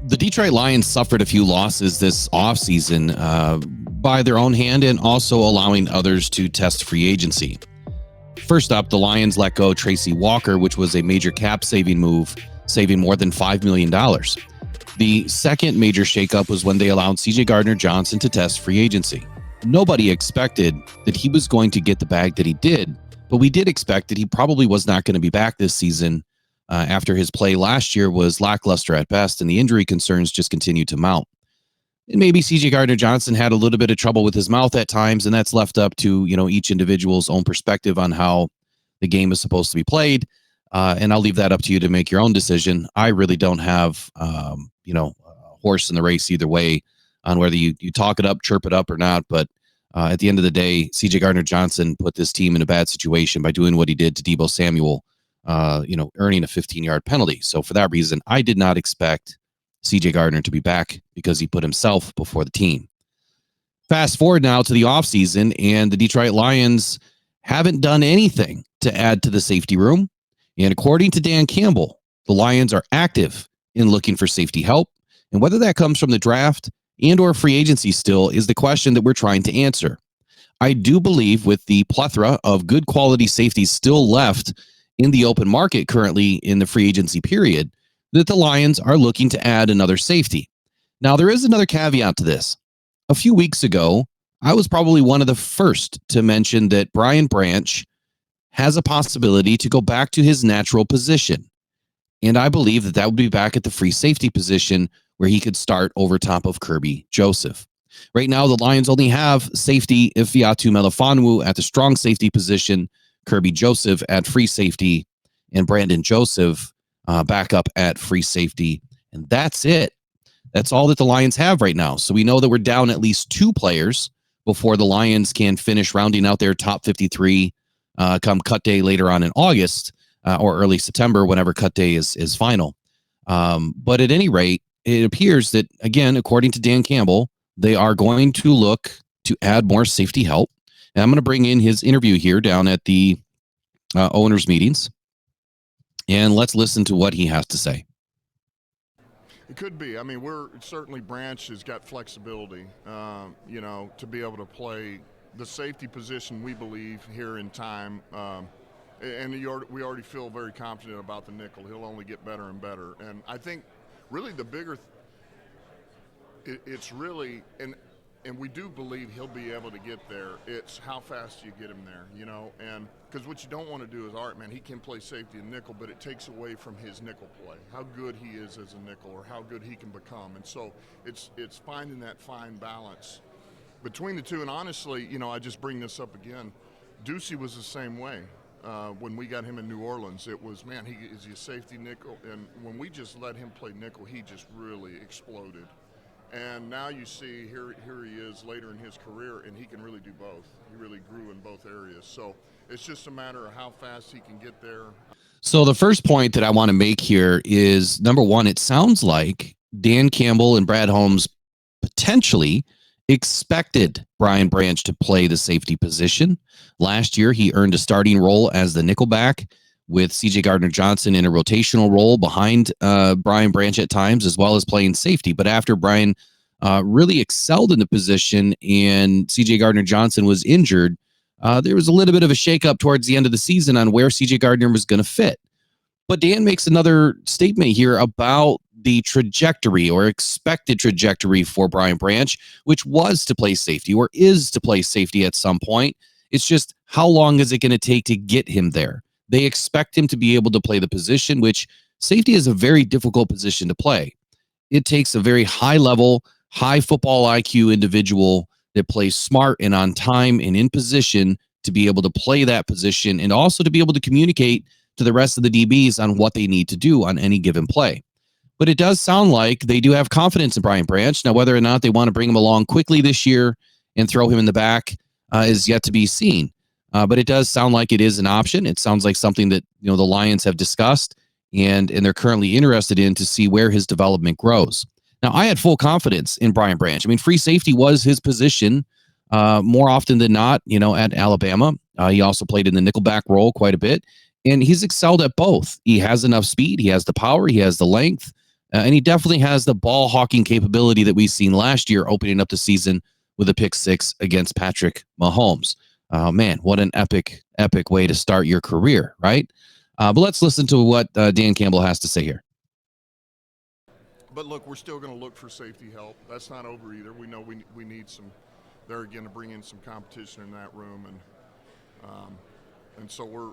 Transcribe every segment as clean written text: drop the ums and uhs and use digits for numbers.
The Detroit Lions suffered a few losses this offseason by their own hand and also allowing others to test free agency. First up, the Lions let go Tracy Walker, which was a major cap-saving move, saving more than $5 million. The second major shakeup was when they allowed C.J. Gardner-Johnson to test free agency. Nobody expected that he was going to get the bag that he did, but we did expect that he probably was not going to be back this season after his play last year was lackluster at best, and the injury concerns just continued to mount. And maybe C.J. Gardner-Johnson had a little bit of trouble with his mouth at times, and that's left up to each individual's own perspective on how the game is supposed to be played. And I'll leave that up to you to make your own decision. I really don't have a horse in the race either way on whether you talk it up, chirp it up or not. But at the end of the day, C.J. Gardner-Johnson put this team in a bad situation by doing what he did to Deebo Samuel, earning a 15-yard penalty. So for that reason, I did not expect C.J. Gardner to be back because he put himself before the team. Fast forward now to the offseason, and the Detroit Lions haven't done anything to add to the safety room. And according to Dan Campbell, the Lions are active in looking for safety help. And whether that comes from the draft and or free agency still is the question that we're trying to answer. I do believe with the plethora of good quality safeties still left in the open market currently in the free agency period, that the Lions are looking to add another safety. Now, there is another caveat to this. A few weeks ago, I was probably one of the first to mention that Brian Branch has a possibility to go back to his natural position. And I believe that would be back at the free safety position where he could start over top of Kirby Joseph. Right now, the Lions only have safety Ifeatu Melifonwu at the strong safety position, Kirby Joseph at free safety, and Brandon Joseph back up at free safety. And that's it. That's all that the Lions have right now. So we know that we're down at least two players before the Lions can finish rounding out their top 53 come cut day later on in August or early September, whenever cut day is final. But at any rate, it appears that, again, according to Dan Campbell, they are going to look to add more safety help. And I'm going to bring in his interview here down at the owners' meetings. And let's listen to what he has to say. It could be. I mean, certainly Branch has got flexibility, to be able to play the safety position, we believe, here in time. And we already feel very confident about the nickel. He'll only get better and better. And I think really the bigger, it's really, and we do believe he'll be able to get there. It's how fast you get him there, and because what you don't want to do is, all right, man, he can play safety and nickel, but it takes away from his nickel play, how good he is as a nickel or how good he can become. And so it's finding that fine balance between the two. And honestly, I just bring this up again. Ducey was the same way. When we got him in New Orleans, it was, man, is he a safety nickel? And when we just let him play nickel, he just really exploded. And now you see here he is later in his career, and he can really do both. He really grew in both areas. So it's just a matter of how fast he can get there. So the first point that I want to make here is, number one, it sounds like Dan Campbell and Brad Holmes potentially expected Brian Branch to play the safety position. Last year, he earned a starting role as the nickelback with C.J. Gardner-Johnson in a rotational role behind Brian Branch at times, as well as playing safety. But after Brian really excelled in the position and C.J. Gardner-Johnson was injured, there was a little bit of a shakeup towards the end of the season on where C.J. Gardner was going to fit. But Dan makes another statement here about the trajectory or expected trajectory for Brian Branch, which was to play safety or is to play safety at some point. It's just, how long is it going to take to get him there? They expect him to be able to play the position, which safety is a very difficult position to play. It takes a very high level, high football IQ individual that plays smart and on time and in position to be able to play that position and also to be able to communicate to the rest of the DBs on what they need to do on any given play. But it does sound like they do have confidence in Brian Branch. Now, whether or not they want to bring him along quickly this year and throw him in the back is yet to be seen. But it does sound like it is an option. It sounds like something that the Lions have discussed and they're currently interested in to see where his development grows. Now, I had full confidence in Brian Branch. I mean, free safety was his position more often than not, at Alabama. He also played in the nickelback role quite a bit, and he's excelled at both. He has enough speed. He has the power. He has the length. And he definitely has the ball hawking capability that we've seen last year, opening up the season with a pick six against Patrick Mahomes. Man, what an epic way to start your career, right? But let's listen to what Dan Campbell has to say here. But look, we're still going to look for safety help. That's not over either. We know we need some there again to bring in some competition in that room, and so we're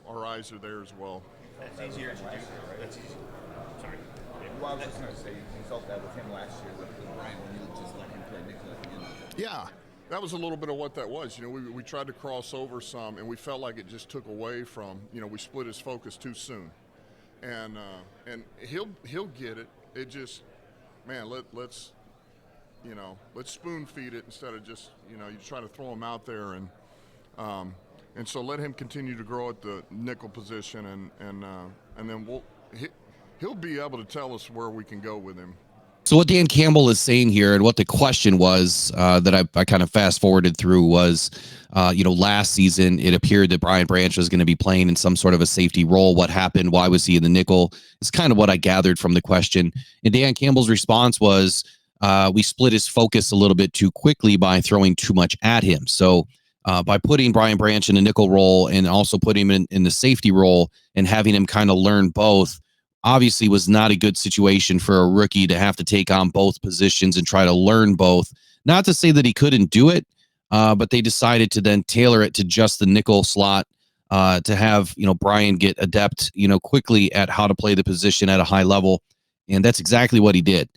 our eyes are there as well. That's easier to do. That's easy. Sorry. Well, I was just going to say, you felt that with him last year with Brian when you just let him play nickel at the end. Yeah, that was a little bit of what that was. We tried to cross over some, and we felt like it just took away from. We split his focus too soon, and he'll get it. It just, man, let's spoon feed it instead of just you try to throw him out there and so let him continue to grow at the nickel position and then he'll be able to tell us where we can go with him. So what Dan Campbell is saying here, and what the question was that I kind of fast forwarded through was, last season it appeared that Brian Branch was going to be playing in some sort of a safety role. What happened? Why was he in the nickel? It's kind of what I gathered from the question. And Dan Campbell's response was, we split his focus a little bit too quickly by throwing too much at him. So by putting Brian Branch in a nickel role and also putting him in the safety role and having him kind of learn both, obviously was not a good situation for a rookie to have to take on both positions and try to learn both. Not to say that he couldn't do it, but they decided to then tailor it to just the nickel slot to have, Brian get adept, quickly at how to play the position at a high level. And that's exactly what he did.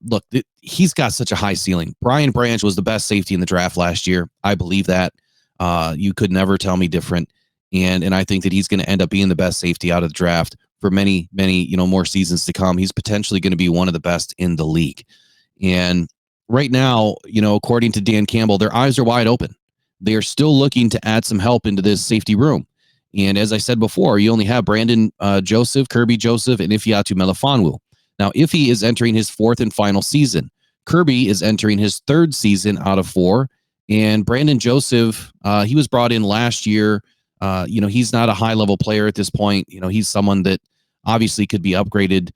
Look, he's got such a high ceiling. Brian Branch was the best safety in the draft last year. I believe that. You could never tell me different. And I think that he's going to end up being the best safety out of the draft for many, more seasons to come. He's potentially going to be one of the best in the league. And right now, according to Dan Campbell, their eyes are wide open. They are still looking to add some help into this safety room. And as I said before, you only have Brandon Joseph, Kirby Joseph, and Ifeatu Melifonwu. Now, Iffy is entering his fourth and final season. Kirby is entering his third season out of 4. And Brandon Joseph, he was brought in last year. He's not a high-level player at this point. He's someone that obviously could be upgraded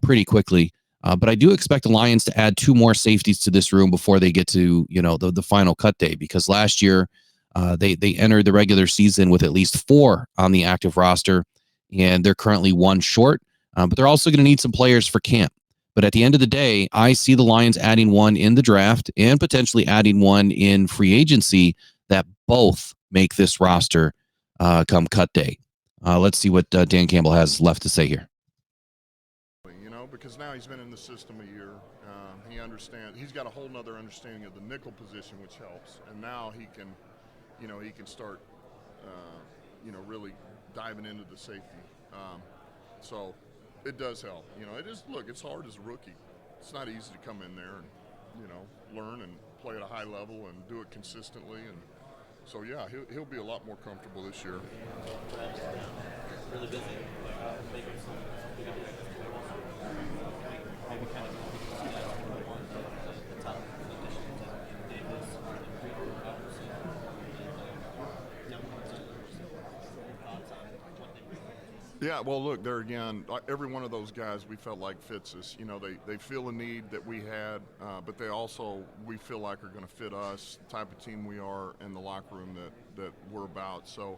pretty quickly. But I do expect the Lions to add 2 more safeties to this room before they get to, the final cut day. Because last year, they entered the regular season with at least 4 on the active roster. And they're currently 1 short. But they're also going to need some players for camp. But at the end of the day, I see the Lions adding 1 in the draft and potentially adding 1 in free agency that both make this roster come cut day. Let's see what Dan Campbell has left to say here. Because now he's been in the system a year. He understands. He's got a whole nother understanding of the nickel position, which helps. And now he can start, really diving into the safety. So it does help. It is. Look, it's hard as a rookie. It's not easy to come in there and learn and play at a high level and do it consistently. And so yeah, he'll be a lot more comfortable this year. Really busy. Yeah, well, look, there again, every one of those guys we felt like fits us. They feel a need that we had, but they also, we feel like are going to fit us, the type of team we are in the locker room that we're about. So,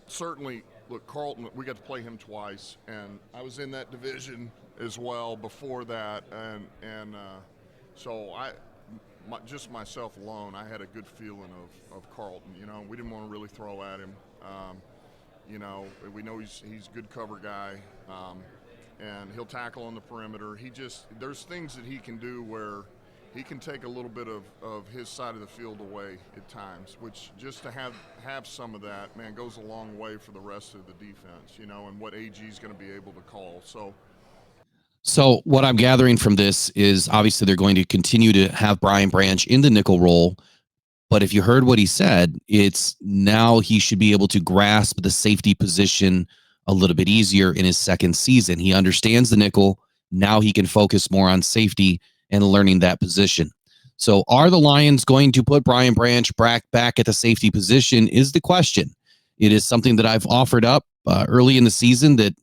certainly, look, Carlton, we got to play him twice, and I was in that division as well before that, and so just myself alone, I had a good feeling of Carlton. We didn't want to really throw at him. We know he's a good cover guy, and he'll tackle on the perimeter. There's things that he can do where he can take a little bit of his side of the field away at times, which just to have some of that, man, goes a long way for the rest of the defense, and what AG is going to be able to call. So what I'm gathering from this is obviously they're going to continue to have Brian Branch in the nickel role. But if you heard what he said, it's now he should be able to grasp the safety position a little bit easier in his second season. He understands the nickel. Now he can focus more on safety and learning that position. So are the Lions going to put Brian Branch back at the safety position is the question. It is something that I've offered up early in the season that,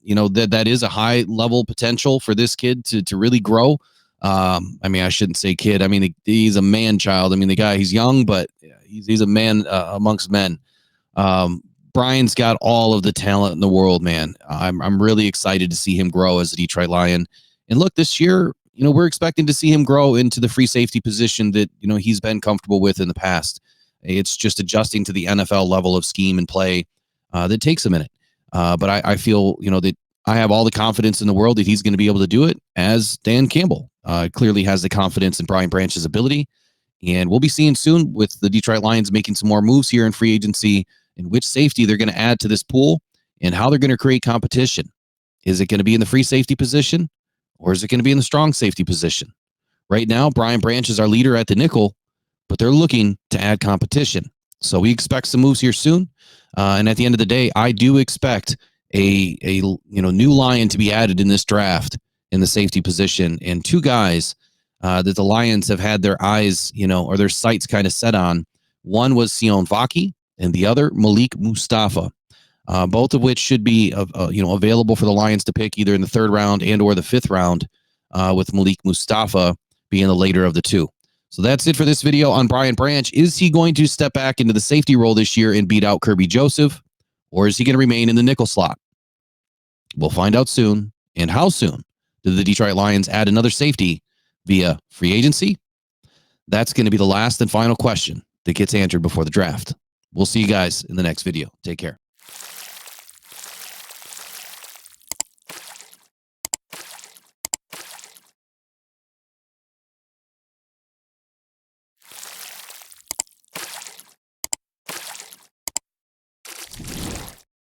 that is a high level potential for this kid to really grow. I mean, I shouldn't say kid. I mean, he's a man child. I mean, the guy, he's young, but he's a man amongst men. Brian's got all of the talent in the world, man. I'm really excited to see him grow as a Detroit Lion. And look, this year, we're expecting to see him grow into the free safety position that, he's been comfortable with in the past. It's just adjusting to the NFL level of scheme and play that takes a minute. But I feel, that I have all the confidence in the world that he's going to be able to do it, as Dan Campbell clearly has the confidence in Brian Branch's ability. And we'll be seeing soon with the Detroit Lions making some more moves here in free agency and which safety they're going to add to this pool and how they're going to create competition. Is it going to be in the free safety position, or is it going to be in the strong safety position? Right now, Brian Branch is our leader at the nickel, but they're looking to add competition. So we expect some moves here soon. And at the end of the day, I do expect a new Lion to be added in this draft in the safety position, and two guys that the Lions have had their eyes, or their sights kind of set on. One was Sion Vaki, and the other Malik Mustafa. Both of which should be available for the Lions to pick either in the 3rd round and or the 5th round, with Malik Mustafa being the later of the two. So that's it for this video on Brian Branch. Is he going to step back into the safety role this year and beat out Kirby Joseph, or is he going to remain in the nickel slot? We'll find out soon. And how soon do the Detroit Lions add another safety via free agency? That's going to be the last and final question that gets answered before the draft. We'll see you guys in the next video. Take care.